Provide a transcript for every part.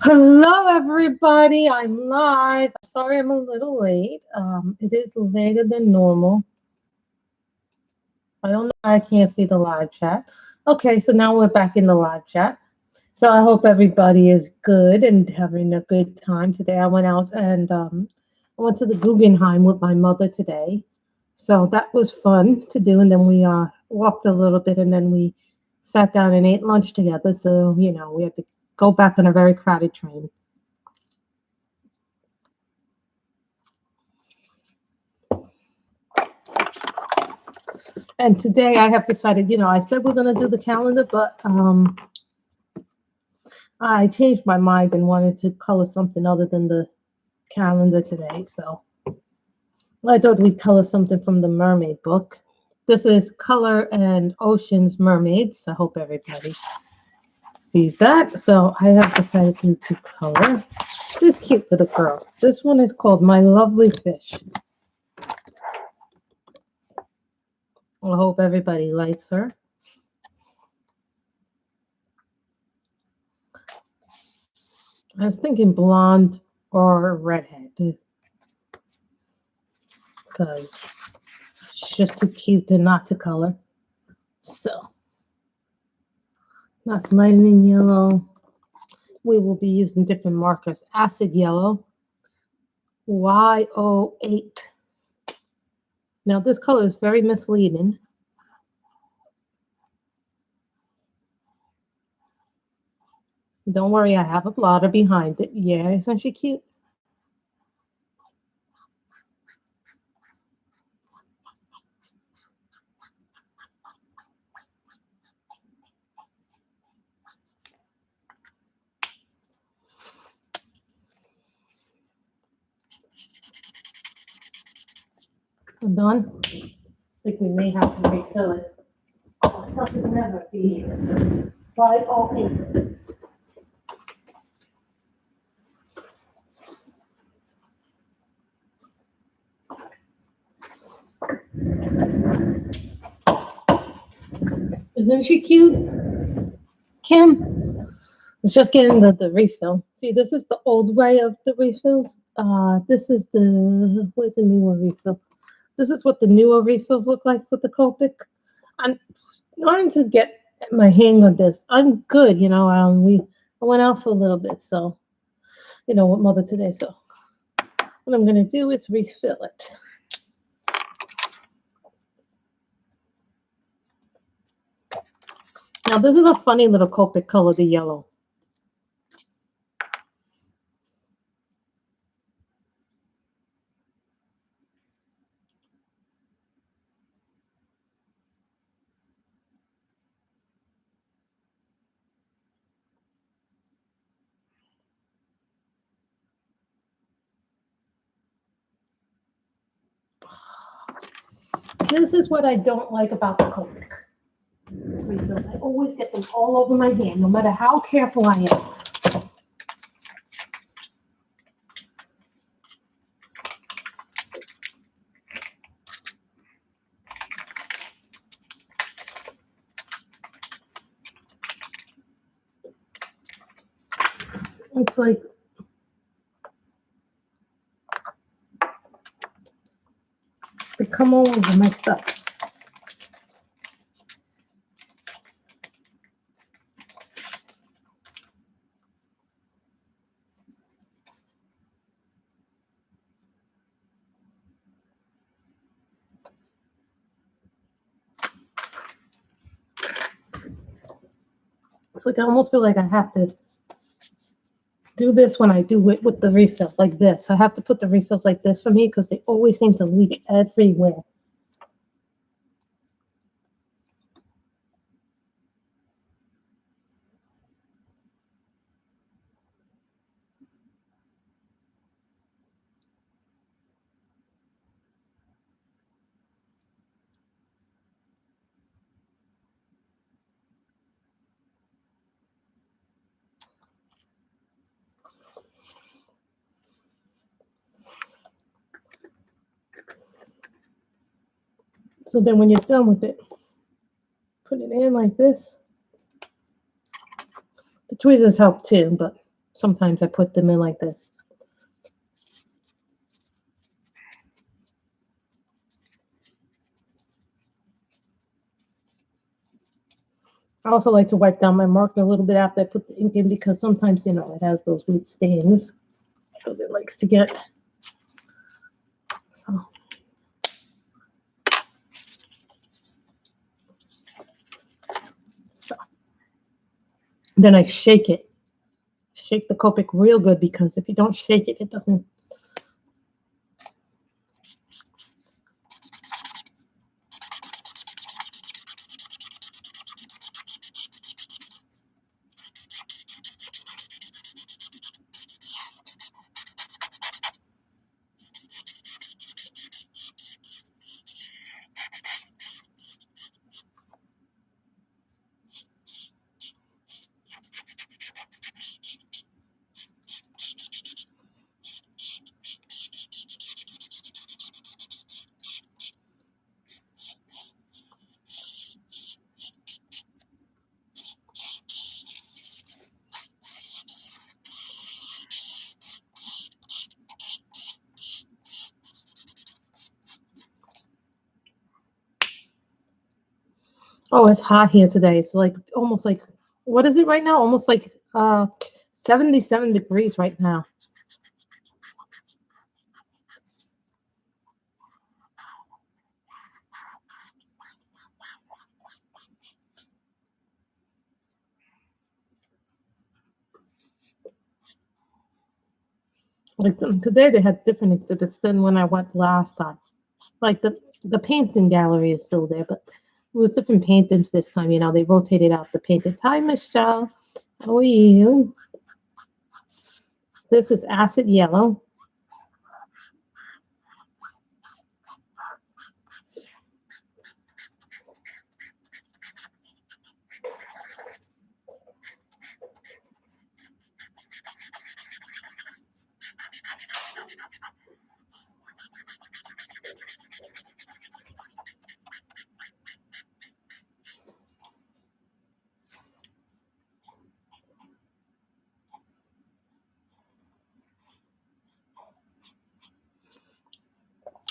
Hello, everybody. I'm live. Sorry I'm a little late. It is later than normal. I don't know why I can't see the live chat. Okay, so now we're back in the live chat. So I hope everybody is good and having a good time today. I went out and I went to the Guggenheim with my mother today. So that was fun to do. And then we walked a little bit and then we sat down and ate lunch together. So, we had to go back on a very crowded train. And today I have decided, I said we're going to do the calendar, but I changed my mind and wanted to color something other than the calendar today. So I thought we'd color something from the Mermaid book. This is Color and Ocean's Mermaids. I hope everybody sees that. So I have decided to color this cute little girl. This one is called My Lovely Fish. I hope everybody likes her. I was thinking blonde or redhead because she's just too cute to not to color. So that's lightning yellow. We will be using different markers. Acid yellow, YO8. Now this color is very misleading. Don't worry, I have a blotter behind it. Yeah, isn't she cute? I'm done. I think we may have to refill it. Something never be 508. Isn't she cute? Kim? It's just getting the refill. See, this is the old way of the refills. This is where's the newer refill? This is what the newer refills look like with the Copic. I'm starting to get my hang of this. I'm good, I went out for a little bit, so with mother today. So what I'm gonna do is refill it. Now this is a funny little Copic color, the yellow. This is what I don't like about the Copic refills. I always get them all over my hand, no matter how careful I am. It's like they come all over my stuff. It's like I almost feel like I have to do this when I do it with the refills like this. I have to put the refills like this for me because they always seem to leak everywhere. So then when you're done with it, put it in like this. The tweezers help too, but sometimes I put them in like this. I also like to wipe down my marker a little bit after I put the ink in because sometimes, you know, it has those weird stains that it likes to get. So. Then I shake it. Shake the Copic real good because if you don't shake it, it doesn't. Oh, it's hot here today. It's like almost like, what is it right now? Almost like 77 degrees right now. Like today they had different exhibits than when I went last time. Like the painting gallery is still there, but it was different paintings this time. You know, they rotated out the paintings. Hi, Michelle. How are you? This is acid yellow.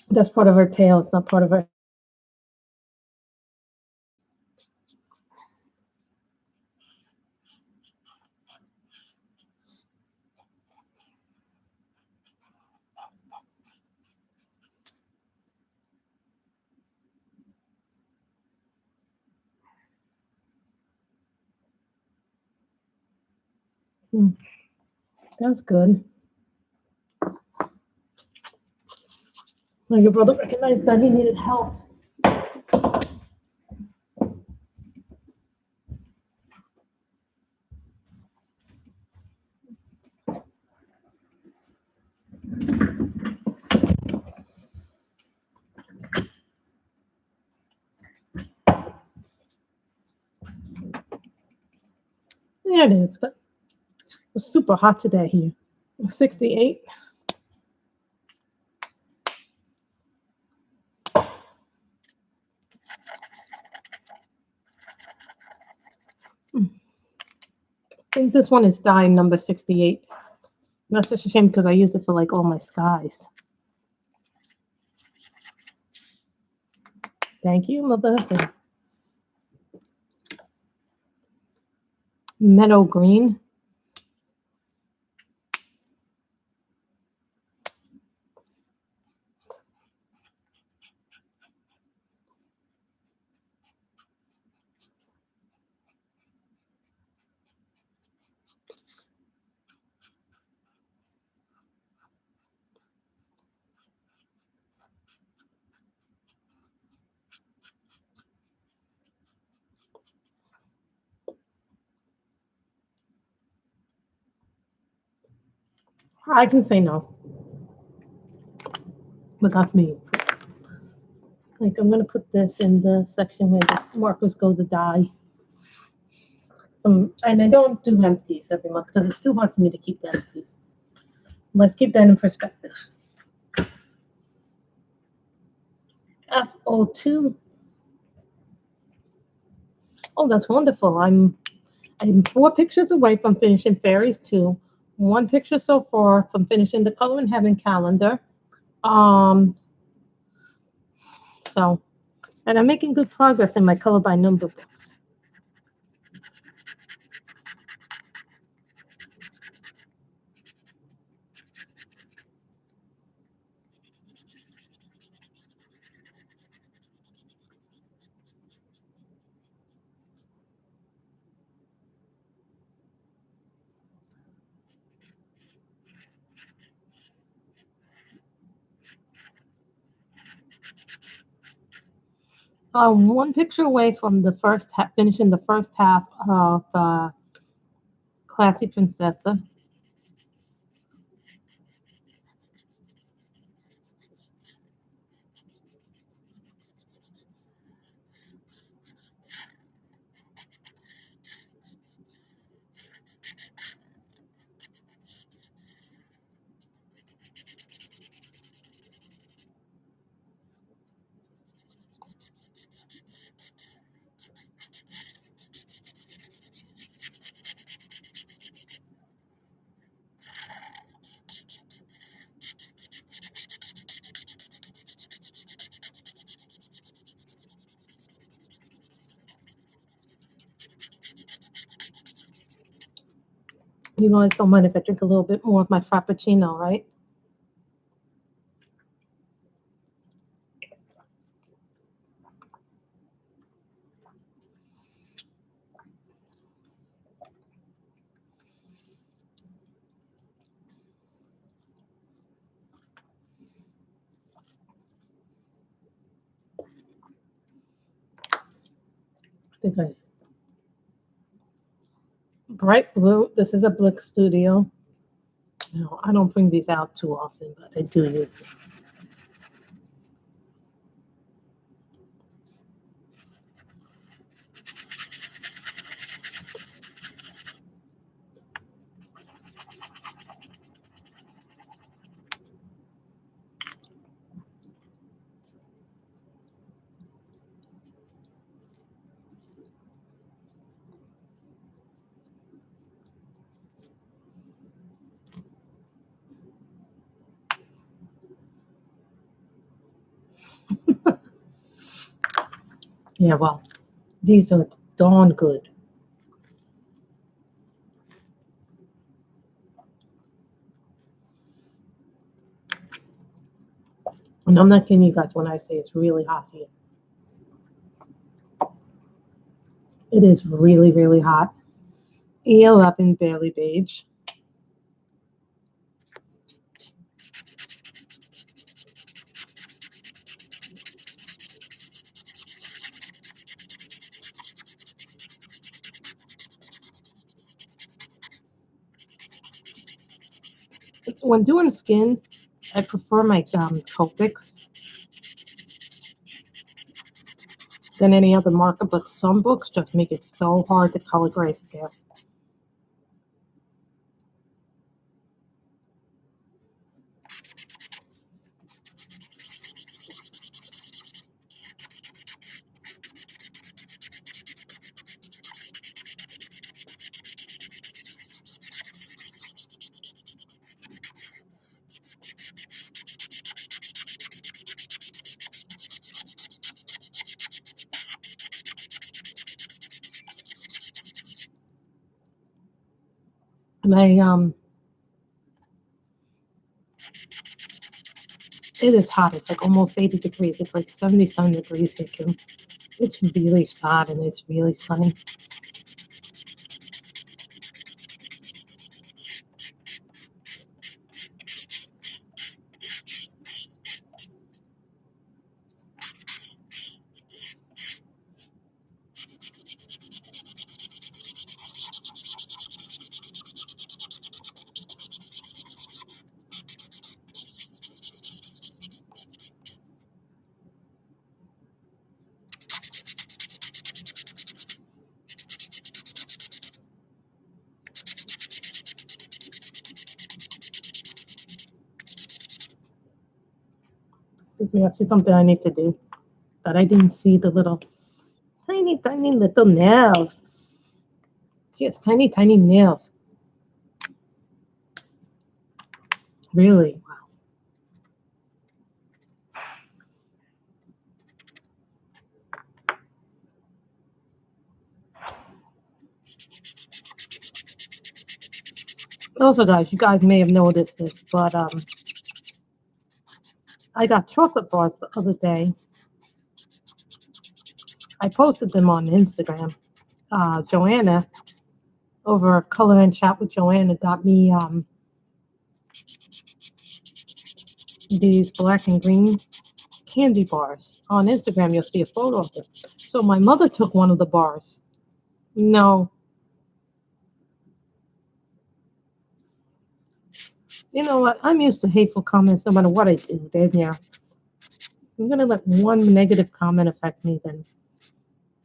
That's part of her tail. It's not part of her. That's good. Well, your brother recognized that he needed help. Yeah, it is, but it was super hot today here. It was 68. I think this one is dye number 68. That's just a shame because I used it for like all my skies. Thank you, Mother. Meadow green. I can say no, but that's me. Like I'm gonna put this in the section where the markers go to dye. And I don't do empties every month because it's too hard for me to keep the empties. Let's keep that in perspective. FO2. Oh, that's wonderful. I'm 4 pictures away from finishing Fairies 2. 1 picture so far from finishing the Color in Heaven calendar. Um, so, and I'm making good progress in my color by number books. I'm 1 picture away from the first half, finishing the first half of Classy Princessa. You guys don't mind if I drink a little bit more of my Frappuccino, right? I think I bright blue. This is a Blick Studio. No, I don't bring these out too often, but I do use them. Yeah, well, these are darn good. And I'm not kidding you guys when I say it's really hot here. It is really, really hot. E11 Barely Beige. When doing skin, I prefer my Copics than any other marker, but some books just make it so hard to color grayscale. And it is hot. It's like almost 80 degrees. It's like 77 degrees here too. It's really hot and it's really sunny. Gives me actually something I need to do. But I didn't see the little tiny, tiny little nails. She has tiny, tiny nails. Really? Also, guys, you guys may have noticed this, but I got chocolate bars the other day. I posted them on Instagram. Joanna over Color and Chat with Joanna got me these black and green candy bars. On Instagram, you'll see a photo of them. So my mother took one of the bars. No. You know what? I'm used to hateful comments no matter what I do, Danielle. I'm going to let one negative comment affect me, then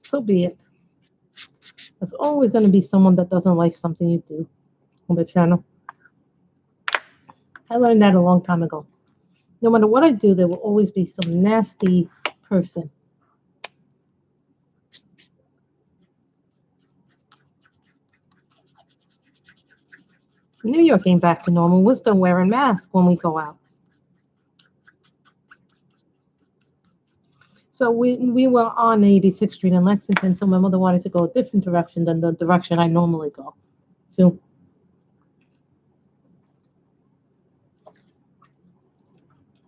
so be it. There's always going to be someone that doesn't like something you do on the channel. I learned that a long time ago. No matter what I do, there will always be some nasty person. New York ain't back to normal. We're still wearing masks when we go out. So we were on 86th Street in Lexington, so my mother wanted to go a different direction than the direction I normally go. So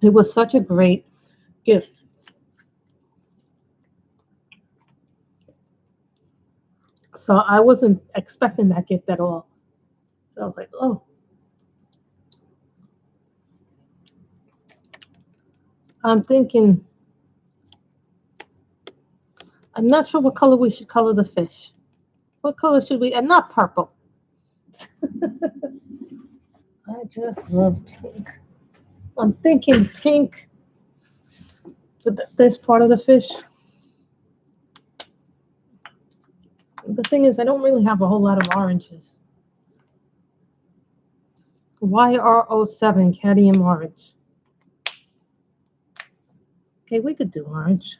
it was such a great gift. So I wasn't expecting that gift at all. So I was like, oh. I'm thinking, I'm not sure what color we should color the fish. What color should we? And not purple. I just love pink. I'm thinking pink for this part of the fish. The thing is, I don't really have a whole lot of oranges. YR07 cadmium orange. Okay, we could do orange.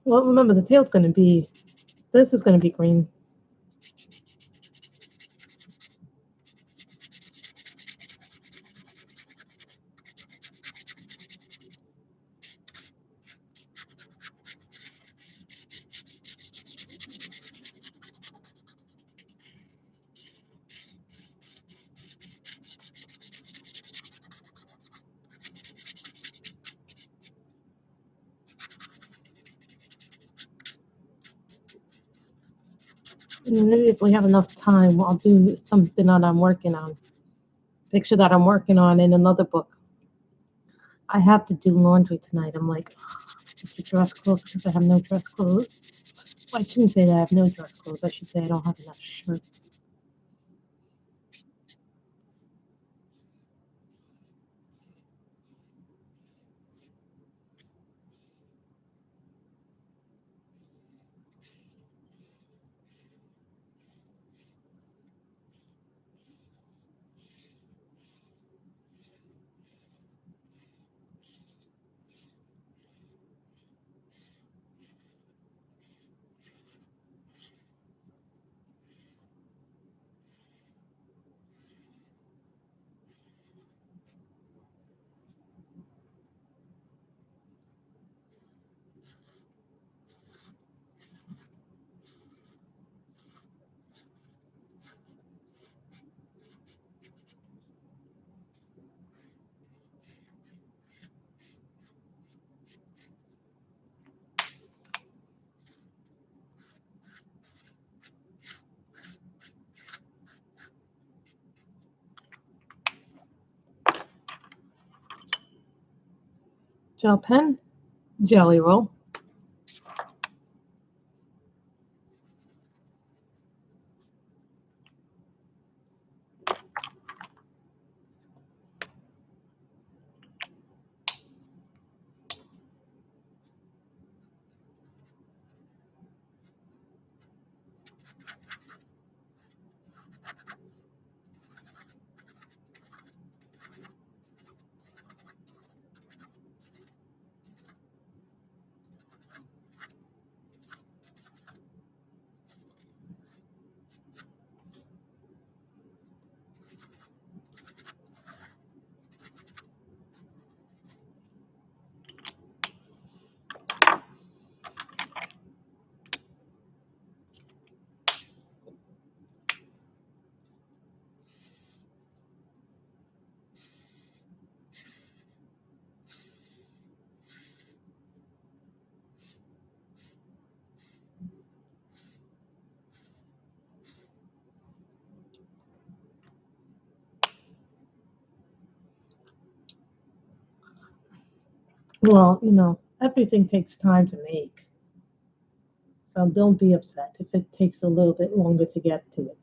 Well, remember the tail's going to be, this is going to be green. And maybe if we have enough time, I'll do something that I'm working on. Picture that I'm working on in another book. I have to do laundry tonight. I'm like, to dress clothes because I have no dress clothes. Well, I shouldn't say that I have no dress clothes. I should say I don't have enough shirts. Gel pen, jelly roll. Well, everything takes time to make. So don't be upset if it takes a little bit longer to get to it.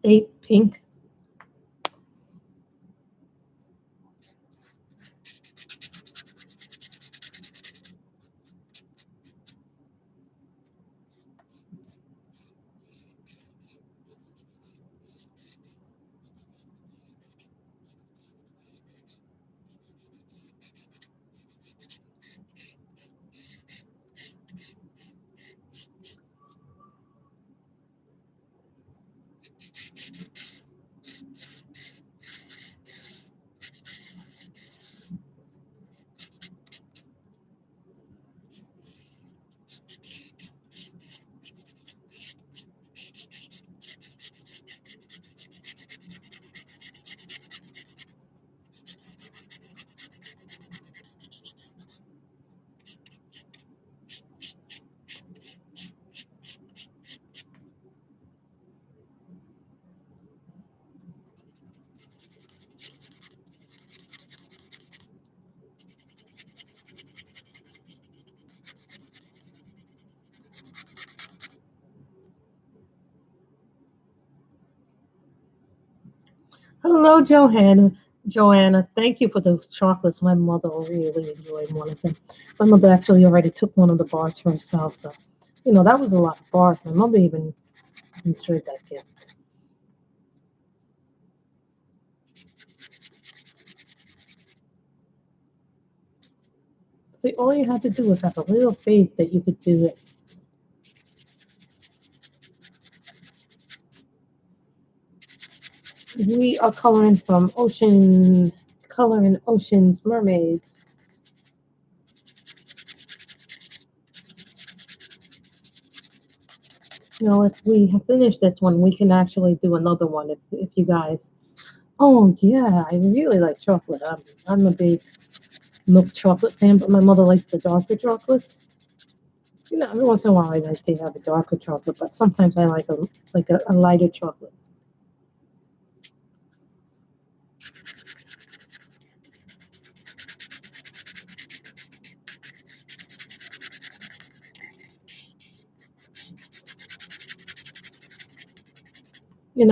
Eight pink. Hello, Johanna. Joanna, thank you for those chocolates. My mother really enjoyed one of them. My mother actually already took one of the bars for herself. So, that was a lot of bars. My mother even enjoyed that gift. See, all you had to do was have a little faith that you could do it. We are coloring from Ocean's Mermaids. If we have finished this one, we can actually do another one if you guys. Oh, yeah, I really like chocolate. I'm a big milk chocolate fan, but my mother likes the darker chocolates. Every once in a while I like to have a darker chocolate, but sometimes I like a lighter chocolate.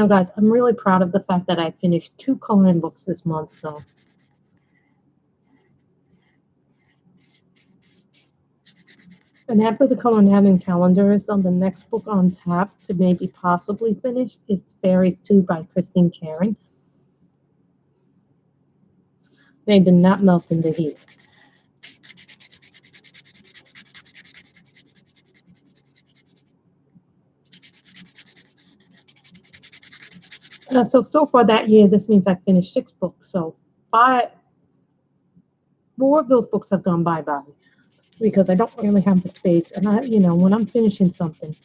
Guys, I'm really proud of the fact that I finished 2 coloring books this month. So, and after the coloring having calendar is done, the next book on tap to maybe possibly finish is Fairies 2 by Christine Karen. They did not melt in the heat. So far that year, this means I finished 6 books. So 4 of those books have gone bye-bye because I don't really have the space. And when I'm finishing something,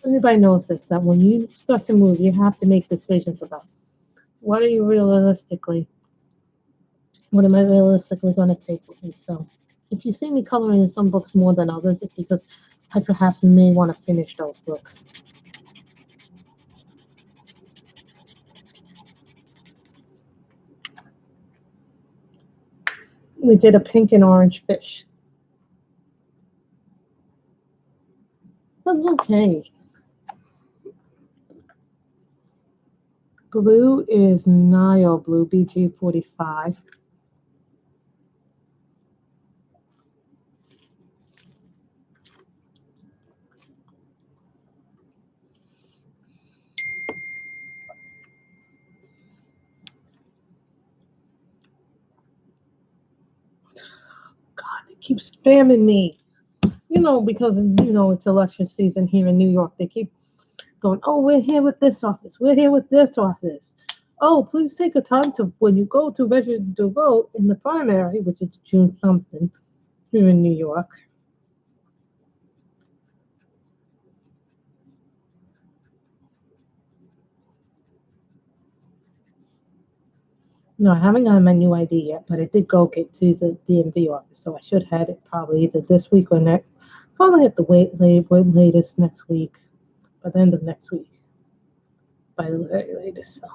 everybody knows this, that when you start to move, you have to make decisions about what are you realistically, what am I realistically going to take with me. So if you see me coloring in some books more than others, it's because I perhaps may want to finish those books. We did a pink and orange fish. That's okay. Blue is Nile Blue BG45. God, it keeps spamming me. Because it's election season here in New York. They keep going, oh, we're here with this office. We're here with this office. Oh, please take a time to when you go to register to vote in the primary, which is June something here in New York. No, I haven't gotten my new ID yet, but I did go get to the DMV office, so I should have it probably either this week or next. Probably at the latest next week, by the end of next week, by the very latest. So.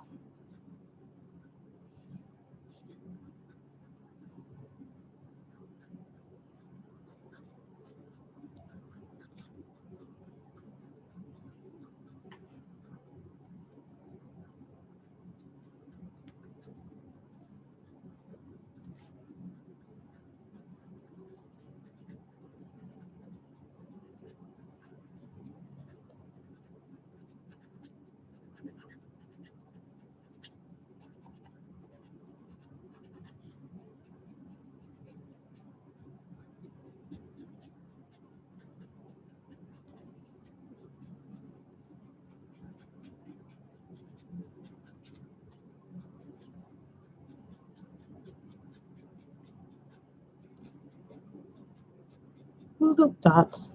Little dots.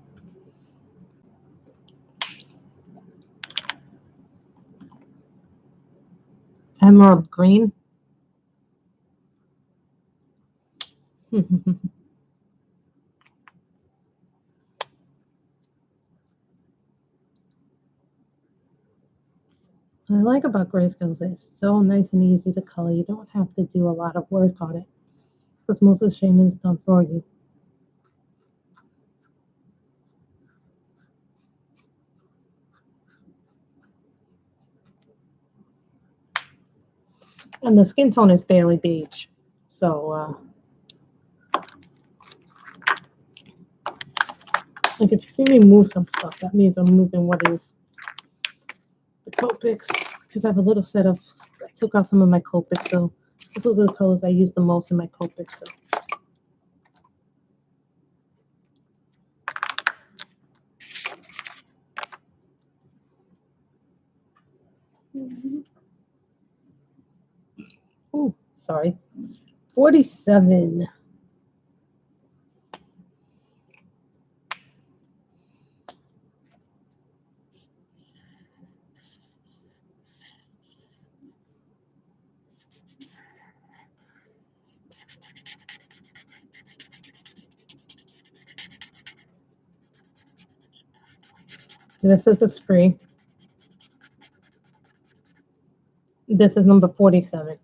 Emerald green. I like about grayscale it's so nice and easy to color. You don't have to do a lot of work on it because most of the shading is done for you. And the skin tone is barely beige. So, like if you see me move some stuff, that means I'm moving what is the Copics, because I have a little set of, I took out some of my Copics, so those are the colors I use the most in my Copics. So. Ooh, sorry. 47. This is a spray. This is number 47.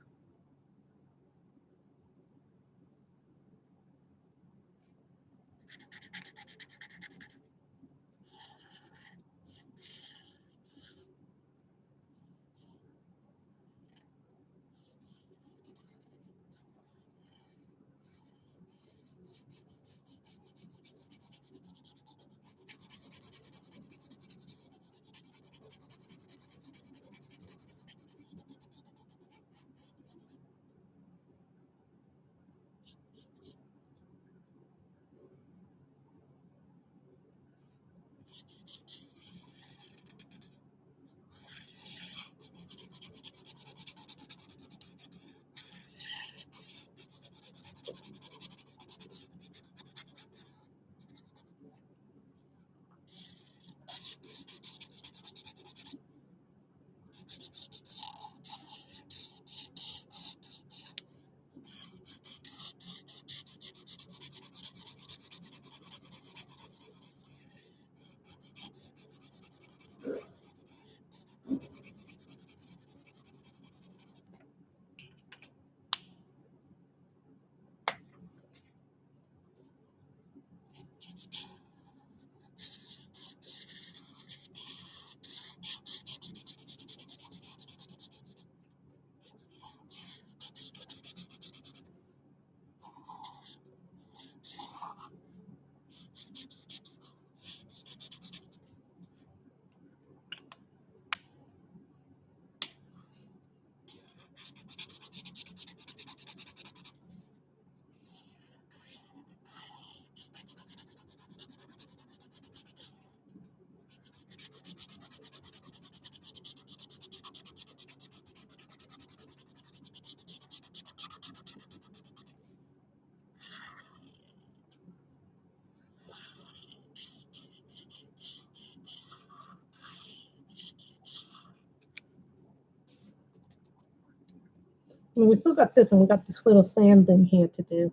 And we still got this, and we got this little sand thing here to do.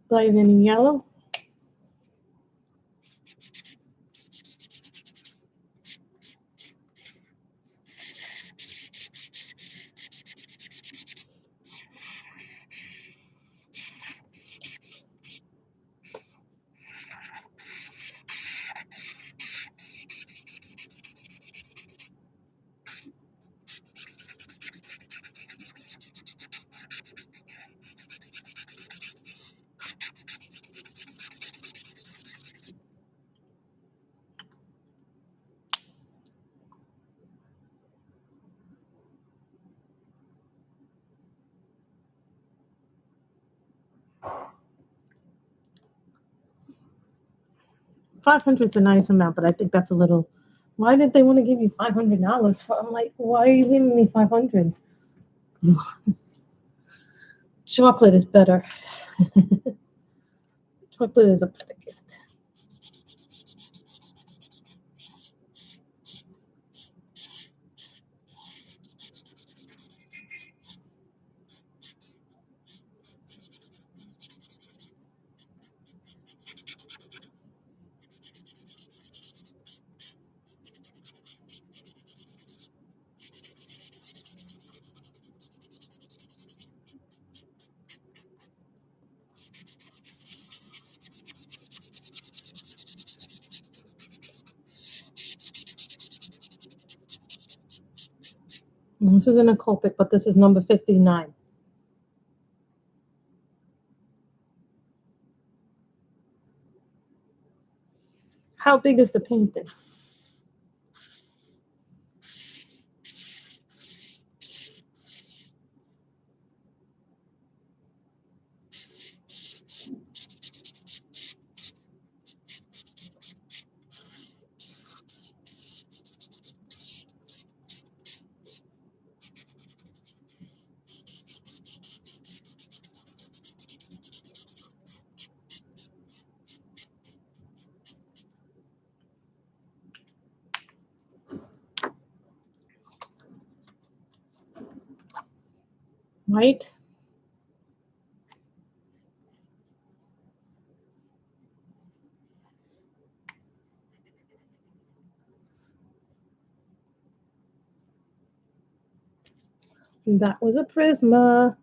Light in yellow. $500 is a nice amount, but I think that's a little. Why did they want to give you $500 for? I'm like, why are you giving me 500? Chocolate is better. Chocolate is a better gift. This isn't a Copic, but this is number 59. How big is the painting? Right? And that was a Prisma.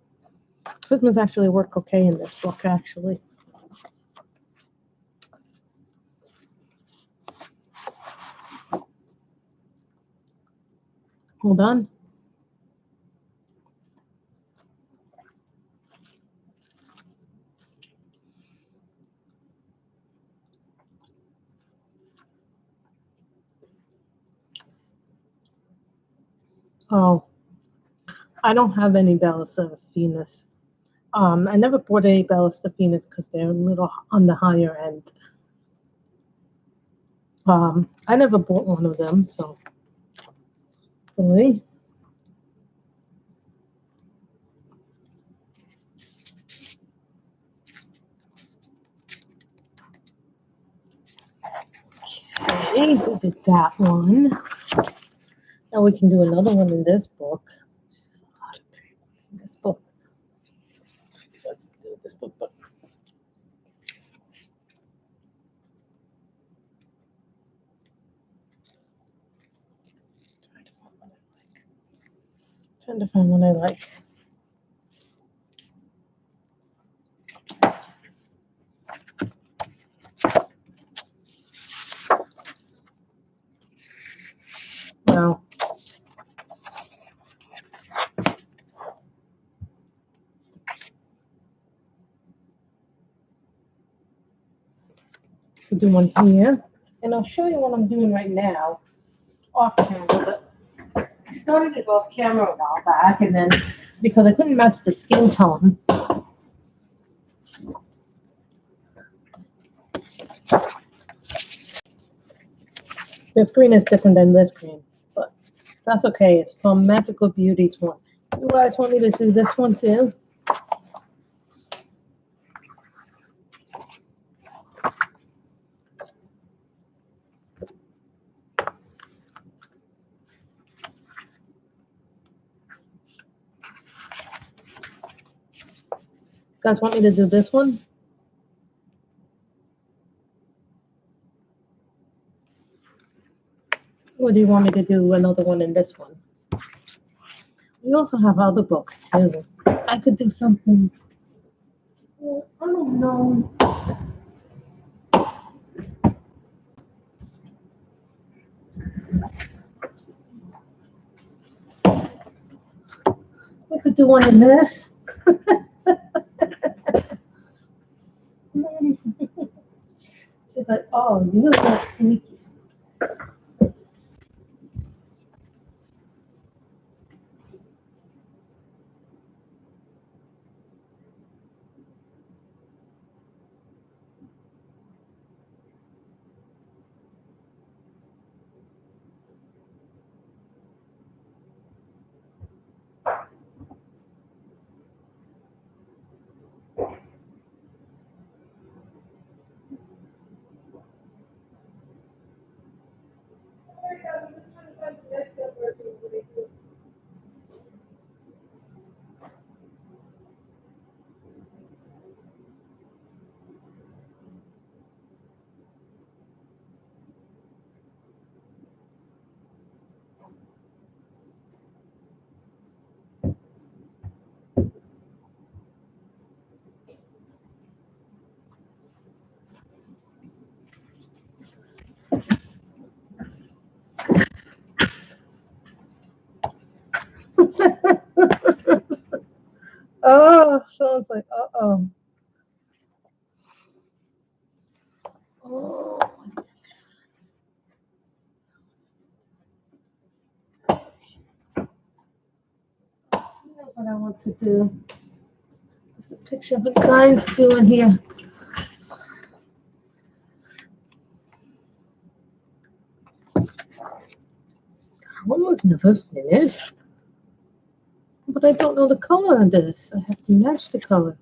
Prismas actually work okay in this book, actually. Hold on. Oh, I don't have any Bella Serafinas. I never bought any Bella Serafinas because they're a little on the higher end. I never bought one of them, so really. Okay, we did that one. Now we can do another one in this book. There's a lot of pretty ones in this book. Let's do this book. Trying to find one I like. Now, we'll do one here, and I'll show you what I'm doing right now. off camera, but I started it off camera a while back, and then because I couldn't match the skin tone. This green is different than this green, but that's okay. It's from Magical Beauties one. You guys want me to do this one too? You guys want me to do this one? Or do you want me to do another one in this one? We also have other books too. I could do something. Well, I don't know. We could do one in this. She's like, oh, you're so sneaky. Oh, Sean's like, uh-oh. Oh, here's what I want to do. There's a picture of a guy's doing here. One was never finished. But I don't know the color of this. I have to match the color.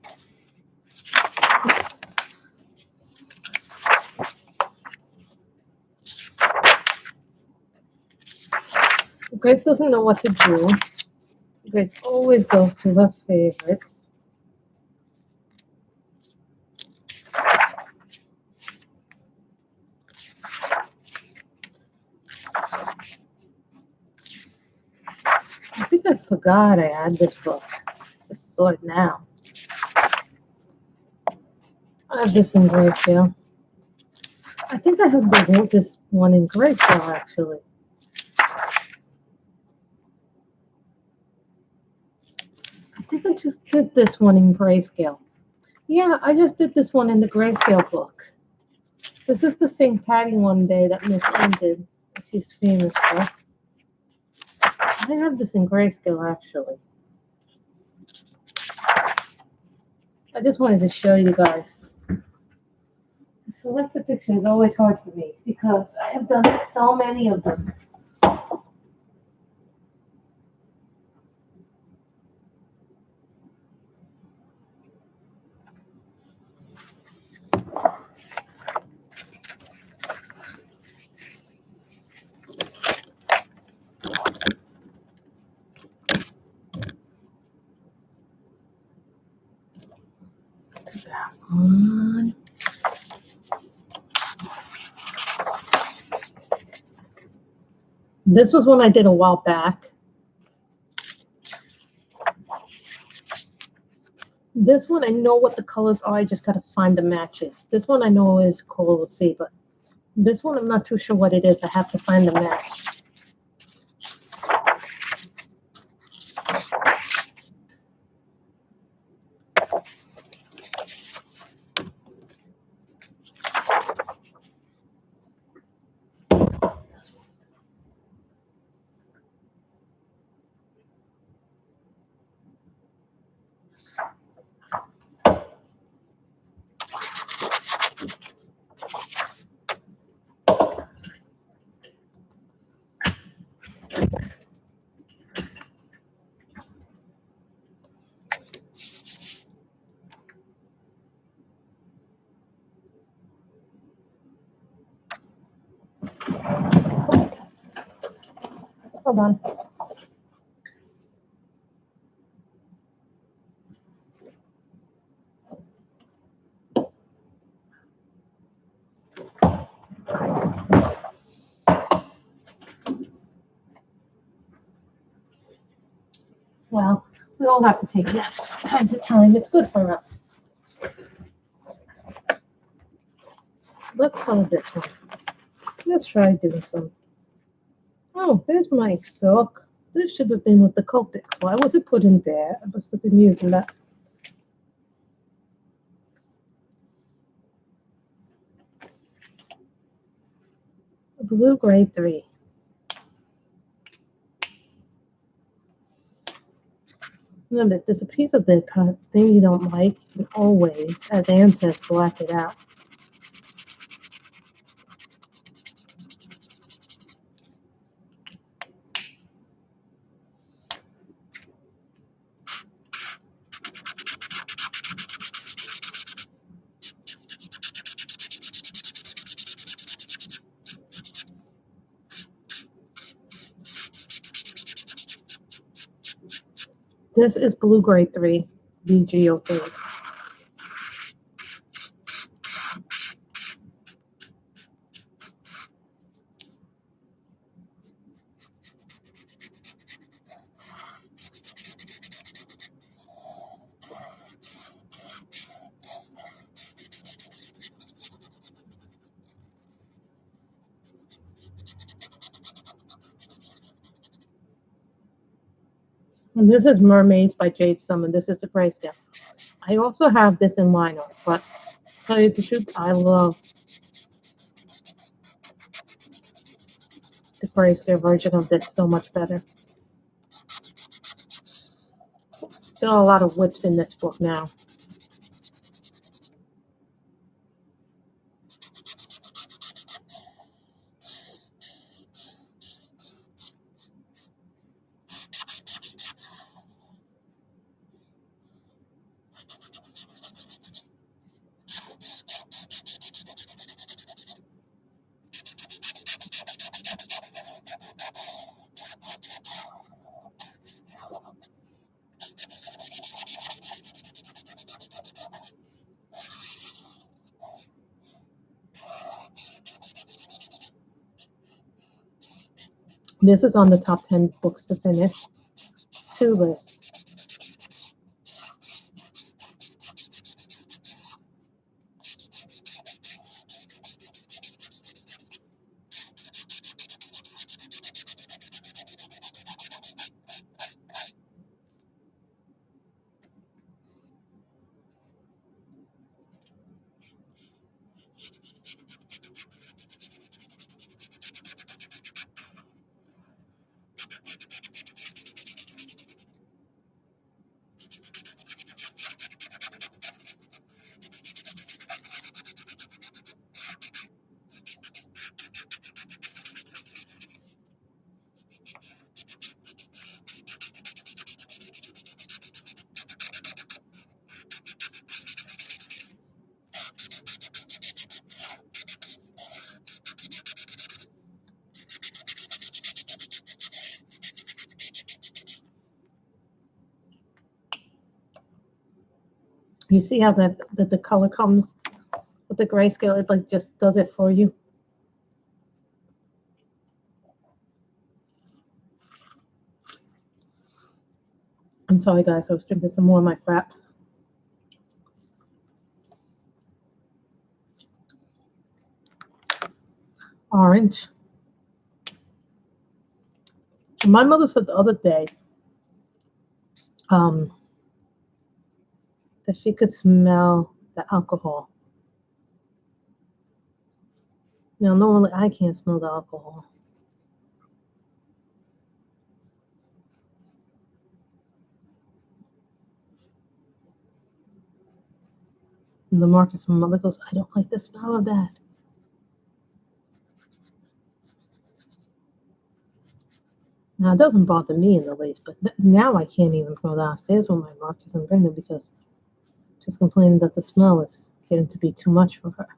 Grace doesn't know what to do. Grace always goes to her favorites. I think I forgot I had this book. Just saw it now. I have this in grayscale. I think I have this one in grayscale actually. I think I just did this one in grayscale. Yeah, I just did this one in the grayscale book. This is the St. Patty one day that Miss Ann did. She's famous for. I have this in grayscale actually. I just wanted to show you guys. To select the picture is always hard for me because I have done so many of them. That one. This was one I did a while back. This one, I know what the colors are. I just got to find the matches. This one I know is Coral Sea, but this one I'm not too sure what it is. I have to find the match. Hold on. Well, we all have to take naps from time to time. It's good for us. Let's color this one. Let's try doing some. Oh, there's my sock. This should have been with the Copics. Why was it put in there? I must have been using that. Blue grade 3. Remember, if there's a piece of the thing you don't like, you can always, as Anne says, black it out. This is blue grade 3, BGO3. And this is Mermaids by Jade Summon. This is the grayscale. I also have this in lino, but to tell you the truth, I love the grayscale version of this so much better. There are a lot of whips in this book now. This is on the top 10 books to finish. 2 lists. You see how the color comes with the grayscale? It like just does it for you. I'm sorry, guys. I was drinking some more of my frap. Orange. My mother said the other day that she could smell the alcohol. Now, normally I can't smell the alcohol. And the Marcus, my mother goes, I don't like the smell of that. Now, it doesn't bother me in the least, but now I can't even go downstairs with my Marcus and Brenda because she's complaining that the smell is getting to be too much for her.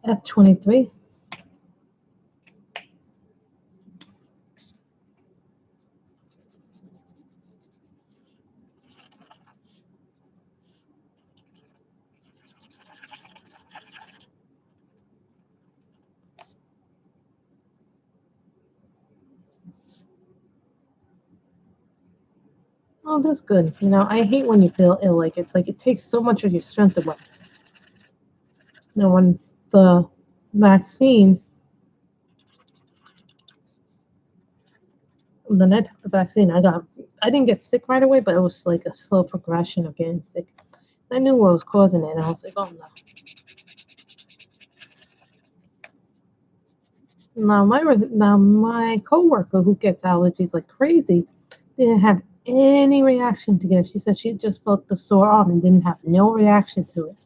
F23. Oh, that's good. You know, I hate when you feel ill. Like it's like it takes so much of your strength away. You know, when the vaccine, when I took the vaccine, I didn't get sick right away, but it was like a slow progression of getting sick. I knew what was causing it, and I was like, oh no. Now my coworker who gets allergies like crazy didn't have any reaction to it. She said she just felt the sore arm and didn't have no reaction to it.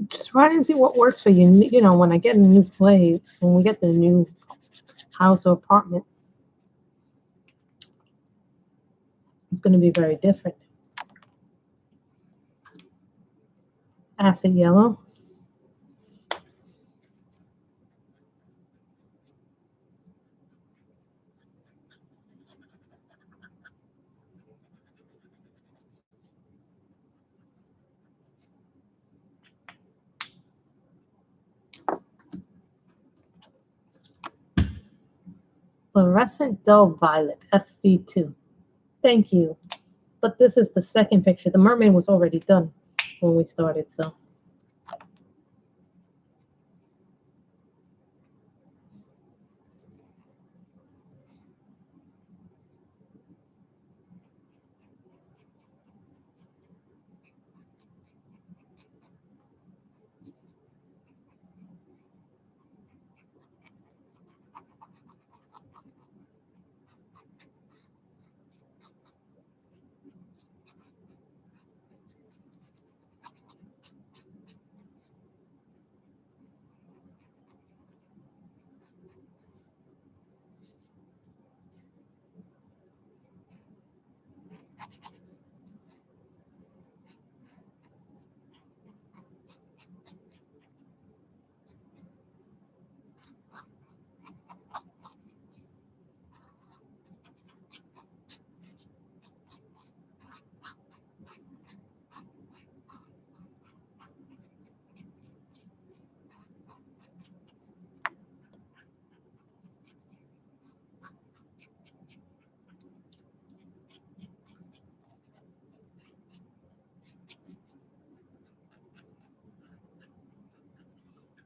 Just try and see what works for you. You know, when I get in a new place, when we get the new house or apartment, it's going to be very different. Acid yellow. Fluorescent dull violet, FV2. Thank you. But this is the second picture. The mermaid was already done when we started, so.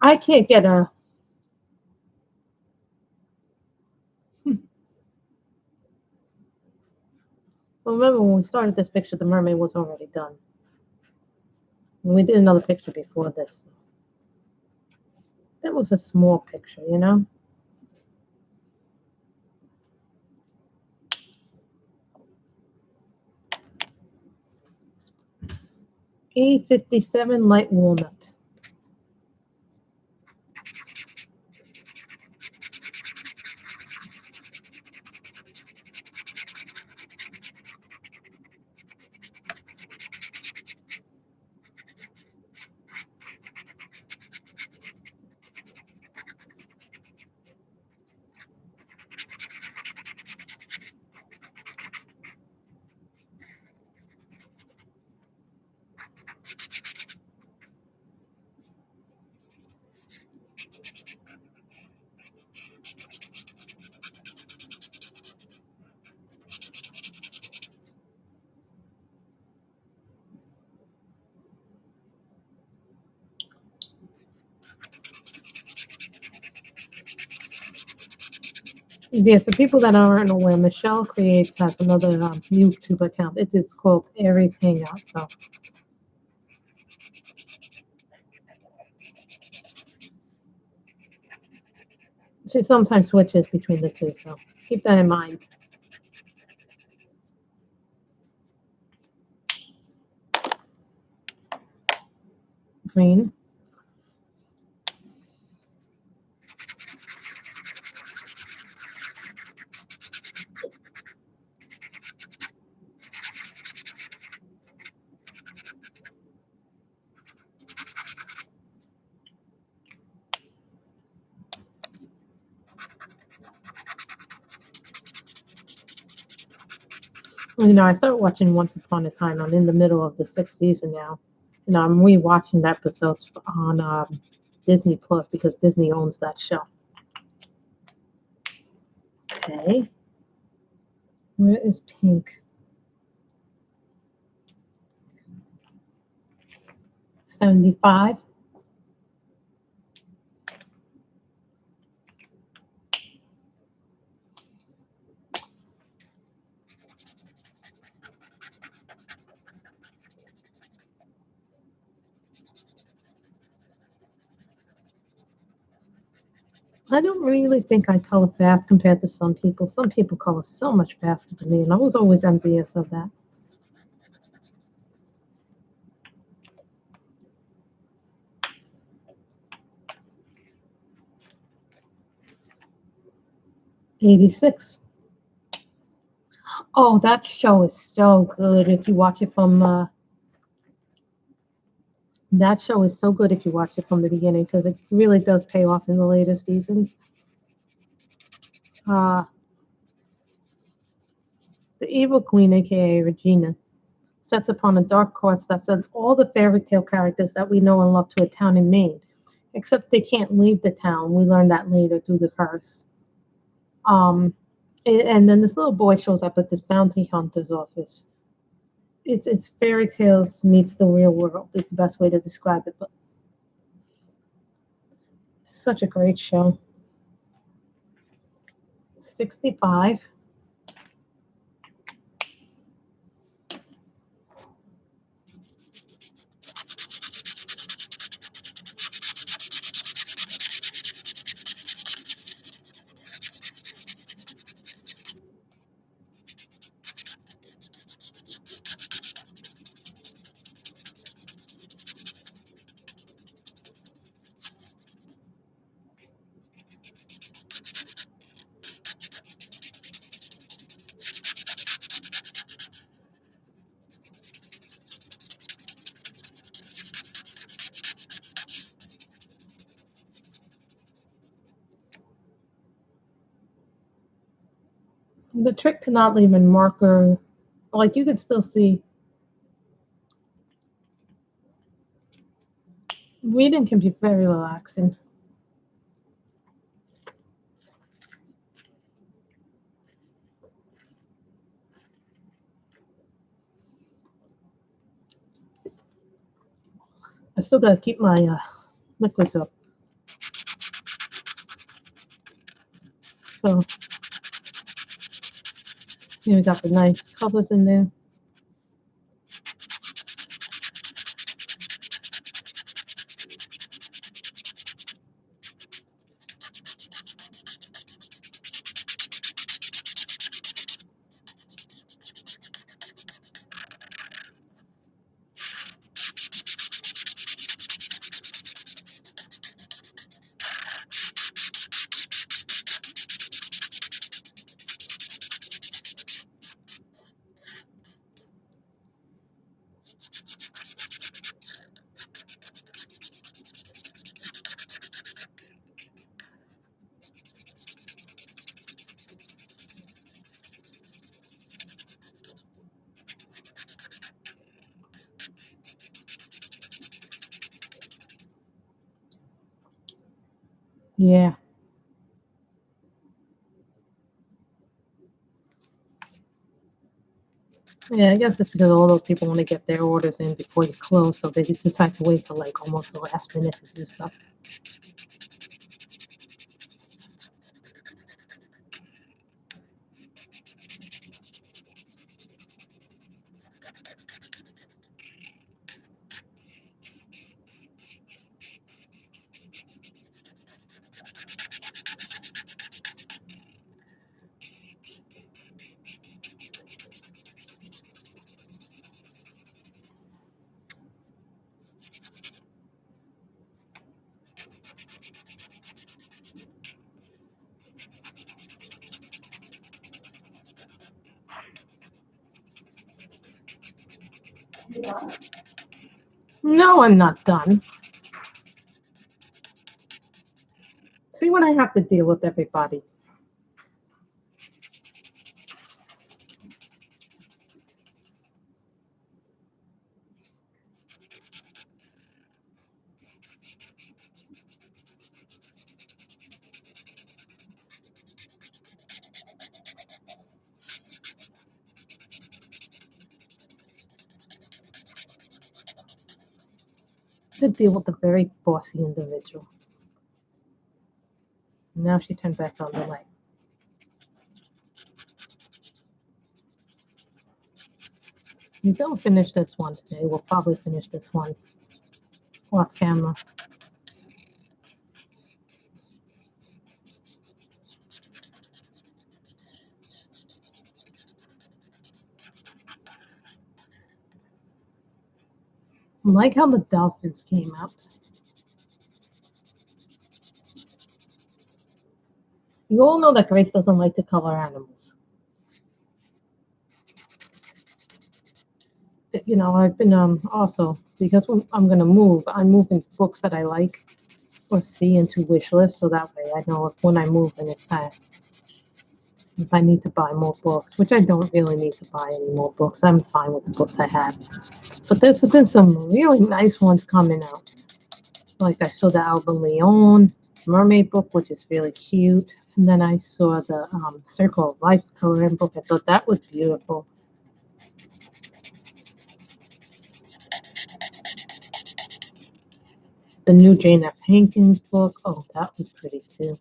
I can't get a. Well, remember when we started this picture, the mermaid was already done. And we did another picture before this. That was a small picture, you know? E57 light walnut. Yeah, for people that aren't aware, Michelle Creates has another YouTube account. It is called Aries Hangout. So she sometimes switches between the two. So keep that in mind. green. I started watching Once Upon a Time. I'm in the middle of the 6th season now. I'm rewatching the episodes on Disney Plus because Disney owns that show. Okay. Where is Pink? 75. I don't really think I color fast compared to some people. Some people color so much faster than me, and I was always envious of that. '86. Oh, that show is so good if you watch it from. That show is so good if you watch it from the beginning because it really does pay off in the later seasons. Uh, the Evil Queen, aka Regina, sets upon a dark course that sends all the fairy tale characters that we know and love to a town in Maine. Except they can't leave the town. We learn that later through the curse. And then this little boy shows up at this bounty hunter's office. It's fairy tales meets the real world. Is the best way to describe it. But such a great show. 65. The trick to not leaving marker, like you could still see. Reading can be very relaxing. I still gotta keep my liquids up. So we got the nice colors in there. Yeah. Yeah, I guess it's because all those people want to get their orders in before you close, so they just decide to wait till like almost the last minute to do stuff. No, I'm not done. See what I have to deal with, everybody. To deal with a very bossy individual. Now she turned back on the light. We don't finish this one today. We'll probably finish this one off camera. I like how the dolphins came out. You all know that Grace doesn't like to color animals. You know, I've been also, because I'm going to move, I'm moving books that I like or see into wish list, so that way I know if when I move and it's time, if I need to buy more books, which I don't really need to buy any more books. I'm fine with the books I have. But there's been some really nice ones coming out. Like I saw the Alba Leon mermaid book, which is really cute. And then I saw the Circle of Life coloring book. I thought that was beautiful. The new Jane F. Hankins book. Oh, that was pretty too.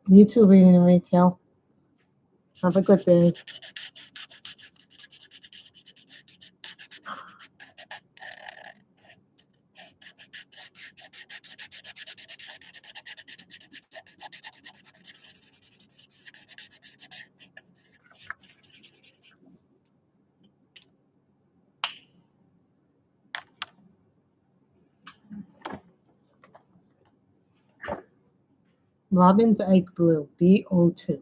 You too, reading and retail. Have a good day. Robin's Egg Blue, BO2.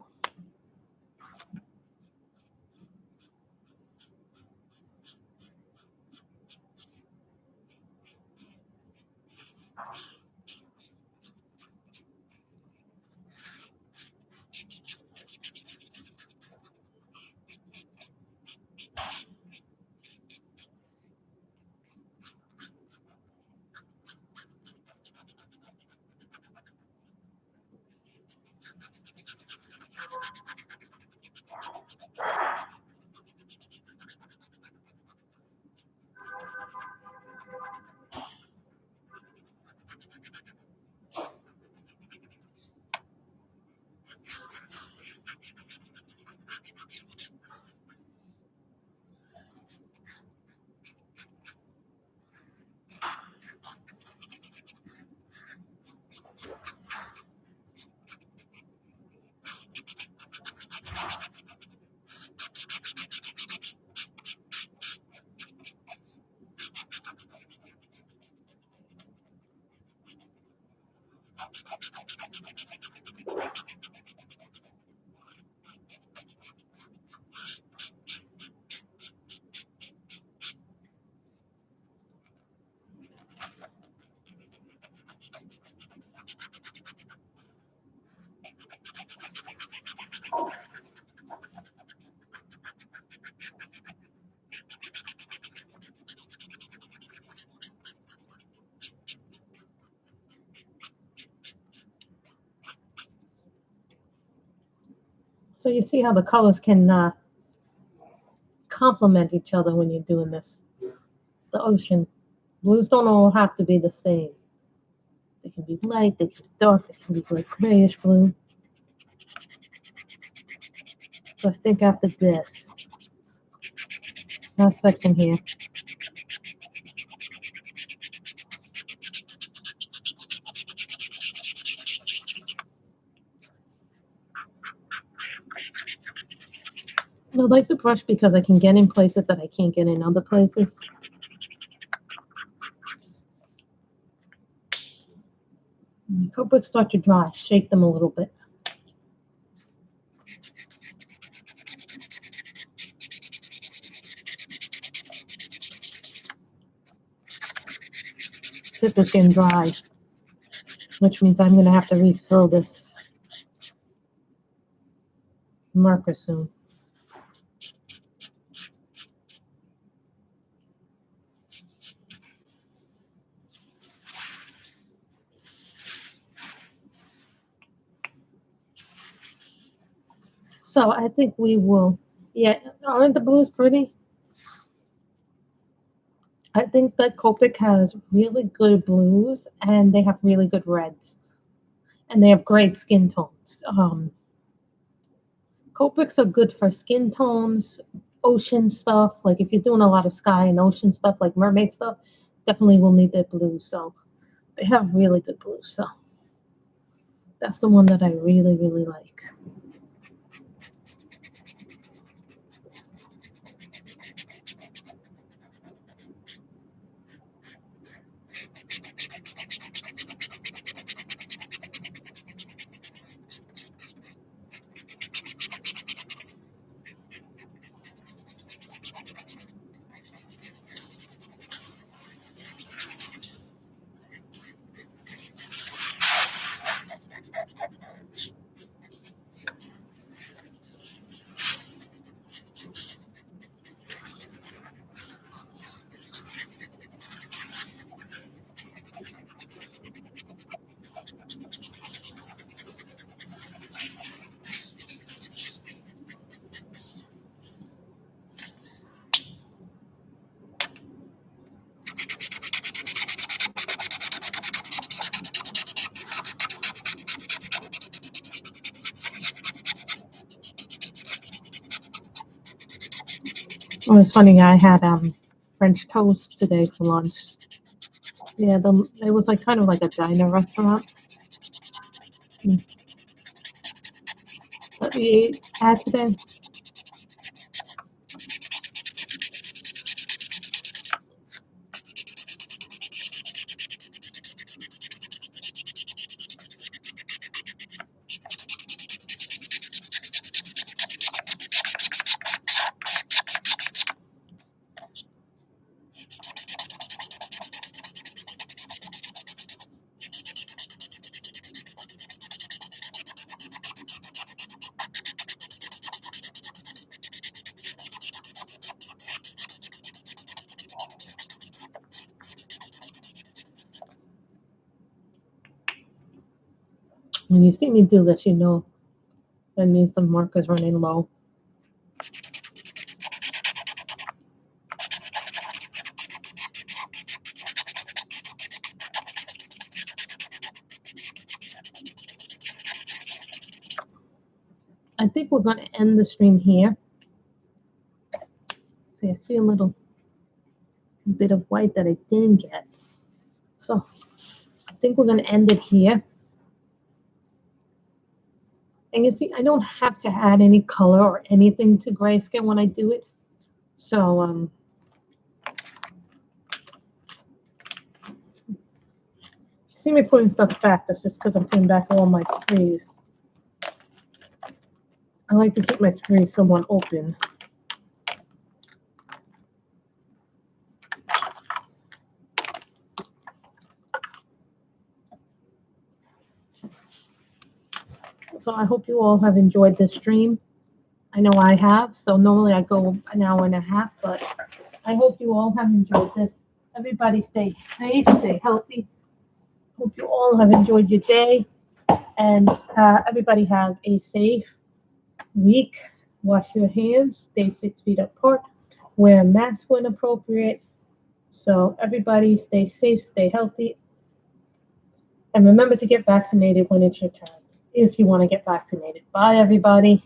So you see how the colors can complement each other when you're doing this. The ocean. Blues don't all have to be the same. They can be light, they can be dark, they can be like grayish blue. So I think after this, last section here. I like the brush because I can get in places that I can't get in other places. When the coat books start to dry, shake them a little bit. Tip is getting dry, which means I'm going to have to refill this marker soon. So I think we will, yeah, aren't the blues pretty? I think that Copic has really good blues and they have really good reds. And they have great skin tones. Copics are good for skin tones, ocean stuff. Like if you're doing a lot of sky and ocean stuff, like mermaid stuff, definitely will need their blues. So they have really good blues. So that's the one that I really, really like. It was funny. I had French toast today for lunch. Yeah, it was like kind of like a diner restaurant that we ate at today. When you see me do this, you know that means the marker's running low. I think we're going to end the stream here. See, I see a little bit of white that I didn't get. So I think we're going to end it here. And you see, I don't have to add any color or anything to grayscale when I do it. So, you see me putting stuff back, that's just because I'm putting back all my sprays. I like to keep my sprays somewhat open. So I hope you all have enjoyed this stream. I know I have. So normally I go an hour and a half, but I hope you all have enjoyed this. Everybody stay safe, stay healthy. Hope you all have enjoyed your day. And everybody have a safe week. Wash your hands. Stay 6 feet apart. Wear a mask when appropriate. So everybody stay safe, stay healthy. And remember to get vaccinated when it's your turn, if you want to get vaccinated. Bye, everybody.